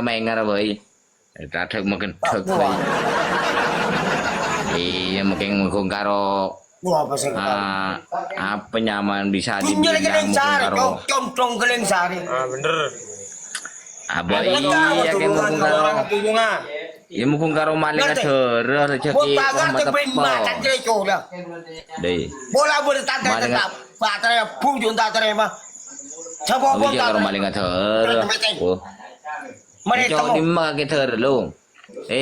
Mengar boy. Ta thực makin thực boy. Iya mungkin karo Apa sih? apa nyaman bisa Punya dibilang geleng sari, karo comprong geleng sari. Bener. apa iya kayak mungkin karo ya mungkin karo maling ader rezeki Bukan mata tak greco dah. deh Bola boleh tak tetap. Baterai pujun tak terima. Coba iya karo maling ader oh Mereka cowok di mak kita lu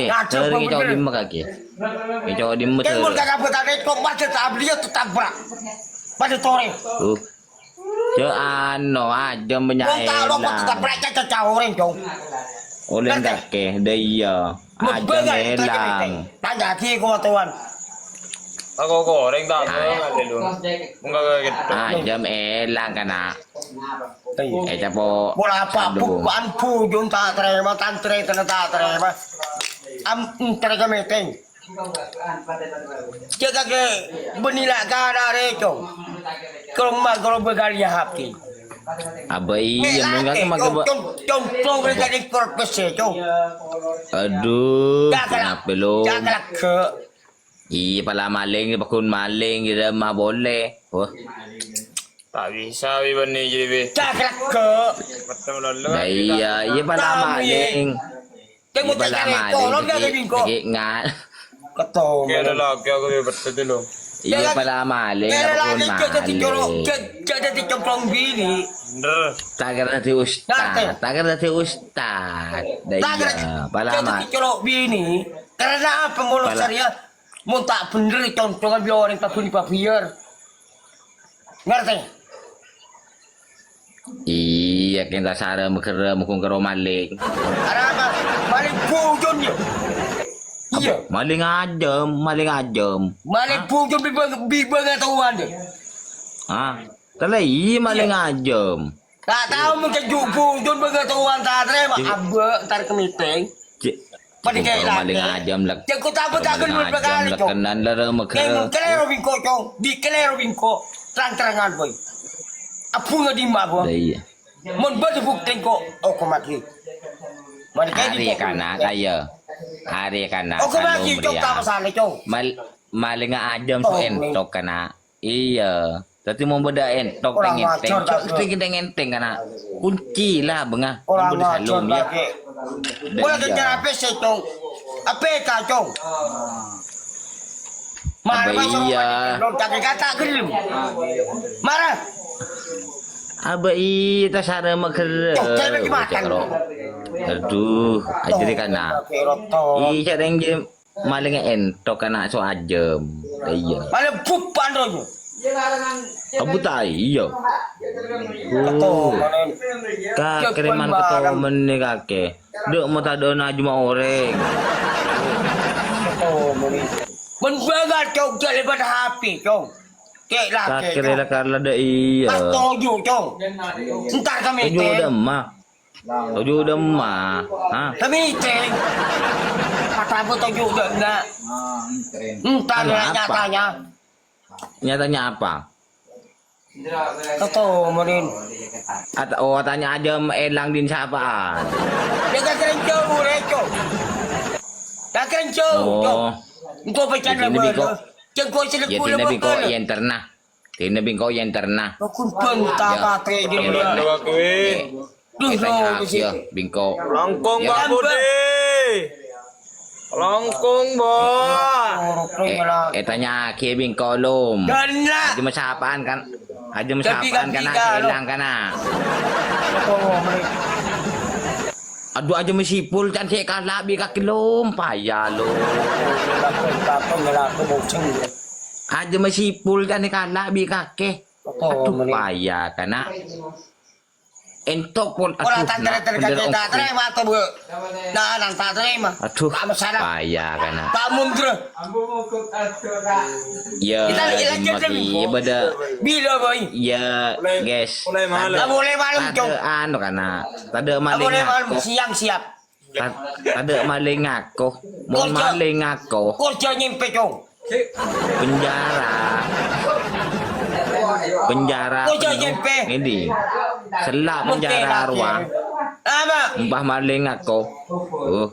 cowok di mak kaki cowok di mak Kan mereka bertanya kok baca tablia tabrak. Pada tore. Ano aja menyael Kalau kok tabrak caca orang dong. oleh kake dia aja melang Tanya ki ko tuan. Ako goreng tak ada lu. Enggak gitu. aja melang kana capo Bola apa bukan pujun tak terima tantre tak terima. Terima meeting. Jaga ke benila kada reco. Kalau begalia hati. abai yang enggak ke maga Contoh mereka di korpes itu. aduh kenapa lu Jangan ke. iya pala maling pakun maling kita mah boleh oh Tak bisa Biban nih jadi be. Jangan ke. Betul lalu. iya pala maling Tengok pala maling lagi ngat Ketemu. Kaya lagi aku betul dulu. iya pala maling pakun maling Jadi cemplong bini. Bener. tagar nanti ustad iya pala Jadi colok bini. Karena apa mulut saya muntah bener contohnya biar orang tak punya biar. Ngerti? iya kita sara mukera mukung karo maling Ada apa? Balik pujun ya. Iya. maling ajam Balik pujun bibang tahuan deh. Talay maling ajam Tak tahu mungkin pujun pengetahuan tak terima. Abe ntar ke meeting. Pada kayak maling ajam lak Jangan kau tak bertakun berkali cong. kenan lara mukera Yang kelero bingko cong. Di kelero bingko. Terang-terangan boy. Apa nggak di mak boy? iya Mon berbukti kok. Oh kau mati. Mana kayak hari kana kaya hari kana Oh kau mati cong tak masalah cong. maling ajam so entok kana iya tapi mau beda entok Orang ngenteng ngacor, itu kita ngenteng kana kunci lah bengah Orang beda ngacor salum ya lagi. Boleh kerja apa sih cong? Apa kacong? Marah iya belum tak kata gelim. Marah. abai ta sara mukera aduh ajri kana iya deng maling entok kana so ajam iya Malah bukan dojo. abu tai iya Ketua ka kereman ketua meneh kake dek mau tadona cuma oreng Menbagat cong daripada HP cong. Kek lah ka kek. kerela karla de iya Tojo cong. Entar kami tujuh udah mah Kami ceng. Kata apa tojo udah enggak. Entar Anu ya apa? nyatanya. nyatanya apa Ketua menin. tanya aja elang din sapaan Dia tak keren jauh reco. Tak keren jauh cong. oh Engkau baca Jadi nama bingko. Ceng kau ya selekul tina bingko lepas. yang ternah tina bingko yang ternah Aku bentar Ya. kate dia. Bener aku Duh tanya no. ya bingko Langkong Ya. Pak Budi. Langkong Bos. tanya ki bingko lom Dan lah. aja masapaan kan aja Gabi, masapaan gabi, kana gabi. elang kana Ketua menin. aduh aja masipul can sik kala bi kaki lom payah lo aja masipul can kala bi kake aduh payah kana entok pun Orang aduh tak nak, terima bener tak ongkong. terima atau bu? Nah, nang tak terima. aduh Tak masalah. payah kana Tak mundur. ya Kita lihat aja maki dulu. beda Bila boy? ya guys Mulai malam. Tak boleh malam ada cong. anu kana tada Tak maling boleh malam aku siang siap. tada maling aku mau Kerja. maling aku Kerja nyimpe cong. penjara Kau jangan penuh. nyampe. Ini selak penjara Mentera arwah Ama. Umpah maling ako. Oh,